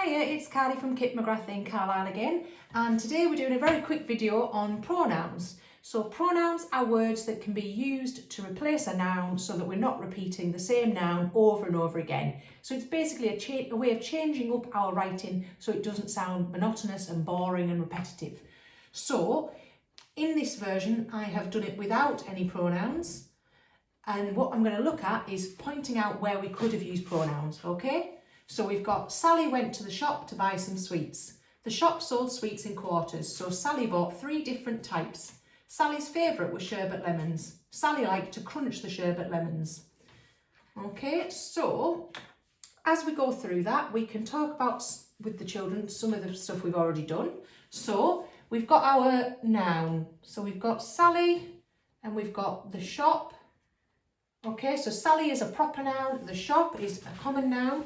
Hiya, it's Carly from Kip McGrath Carlisle again, and today we're doing a very quick video on pronouns. So pronouns are words that can be used to replace a noun so that we're not repeating the same noun over and over again. So it's basically a way of changing up our writing so it doesn't sound monotonous and boring and repetitive. So in this version I have done it without any pronouns, and what I'm going to look at is pointing out where we could have used pronouns, okay? So we've got Sally went to the shop to buy some sweets. The shop sold sweets in quarters, so Sally bought 3 different types. Sally's favourite was sherbet lemons. Sally liked to crunch the sherbet lemons. Okay, so as we go through that, we can talk about with the children some of the stuff we've already done. So we've got our noun. So we've got Sally and we've got the shop. Okay, so Sally is a proper noun, the shop is a common noun.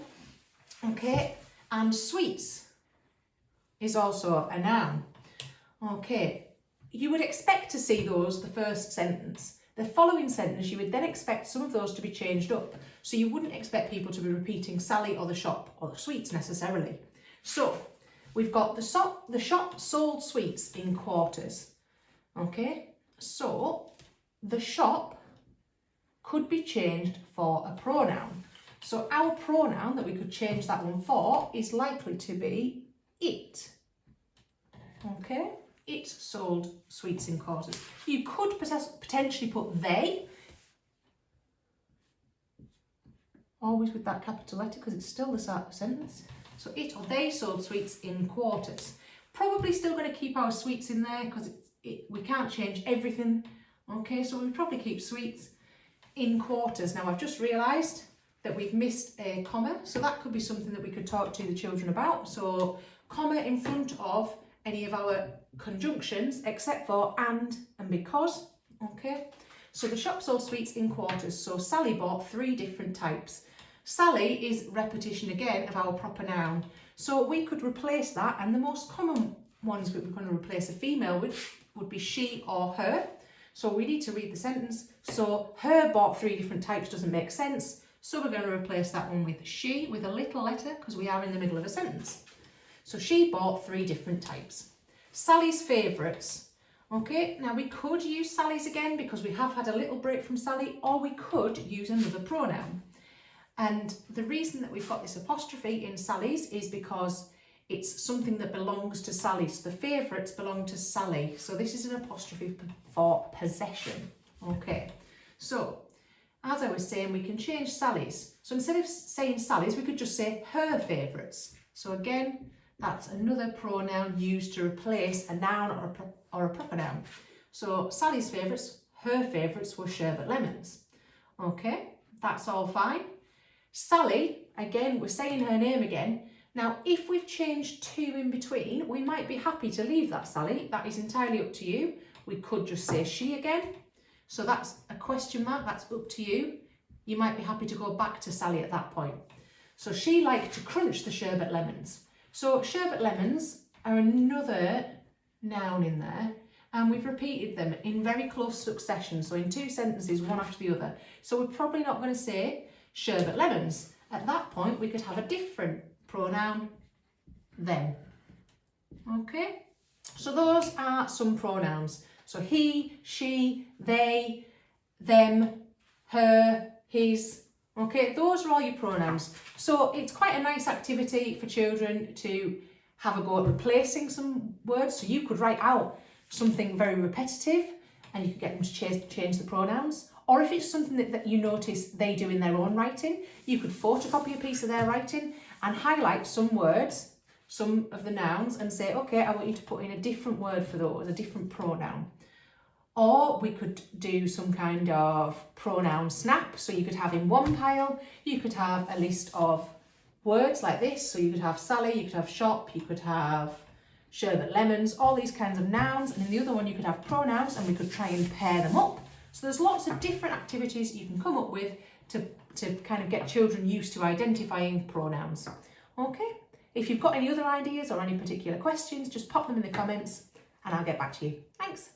Okay, and sweets is also a noun. Okay, you would expect to see those the first sentence. The following sentence, you would then expect some of those to be changed up. So you wouldn't expect people to be repeating Sally or the shop or the sweets necessarily. So we've got the shop sold sweets in quarters. Okay, so the shop could be changed for a pronoun. So our pronoun that we could change that one for is likely to be it. Okay, it sold sweets in quarters. You could potentially put they, always with that capital letter because it's still the start of the sentence. So it or they sold sweets in quarters. Probably still going to keep our sweets in there because we can't change everything. Okay, so we probably keep sweets in quarters. Now I've just realised that we've missed a comma, so that could be something that we could talk to the children about. So comma in front of any of our conjunctions except for and because. Okay, so the shop sold sweets in quarters, so Sally bought 3 different types. Sally is repetition again of our proper noun, so we could replace that, and the most common ones that we're going to replace a female with would be she or her. So we need to read the sentence. So her bought 3 different types doesn't make sense. So we're going to replace that one with she with a little letter because we are in the middle of a sentence. So she bought 3 different types. Sally's favourites. Okay, now we could use Sally's again because we have had a little break from Sally, or we could use another pronoun. And the reason that we've got this apostrophe in Sally's is because it's something that belongs to Sally. So the favourites belong to Sally. So this is an apostrophe for possession. Okay, so as I was saying, we can change Sally's. So instead of saying Sally's, we could just say her favourites. So again, that's another pronoun used to replace a noun or a proper noun. So Sally's favourites, her favourites were sherbet lemons. Okay, that's all fine. Sally, again, we're saying her name again. Now, if we've changed 2 in between, we might be happy to leave that Sally. That is entirely up to you. We could just say she again. So that's a question mark, that's up to you. You might be happy to go back to Sally at that point. So she liked to crunch the sherbet lemons. So sherbet lemons are another noun in there, and we've repeated them in very close succession. So in 2 sentences, one after the other. So we're probably not going to say sherbet lemons. At that point, we could have a different pronoun, them. Okay, so those are some pronouns. So he, she, they, them, her, his. Okay, those are all your pronouns. So it's quite a nice activity for children to have a go at replacing some words. So you could write out something very repetitive and you could get them to change the pronouns. Or if it's something that you notice they do in their own writing, you could photocopy a piece of their writing and highlight some words, some of the nouns, and say, okay, I want you to put in a different word for those, a different pronoun. Or we could do some kind of pronoun snap. So you could have in one pile, you could have a list of words like this. So you could have Sally, you could have shop, you could have sherbet lemons, all these kinds of nouns. And in the other one, you could have pronouns, and we could try and pair them up. So there's lots of different activities you can come up with to kind of get children used to identifying pronouns. Okay, if you've got any other ideas or any particular questions, just pop them in the comments and I'll get back to you. Thanks.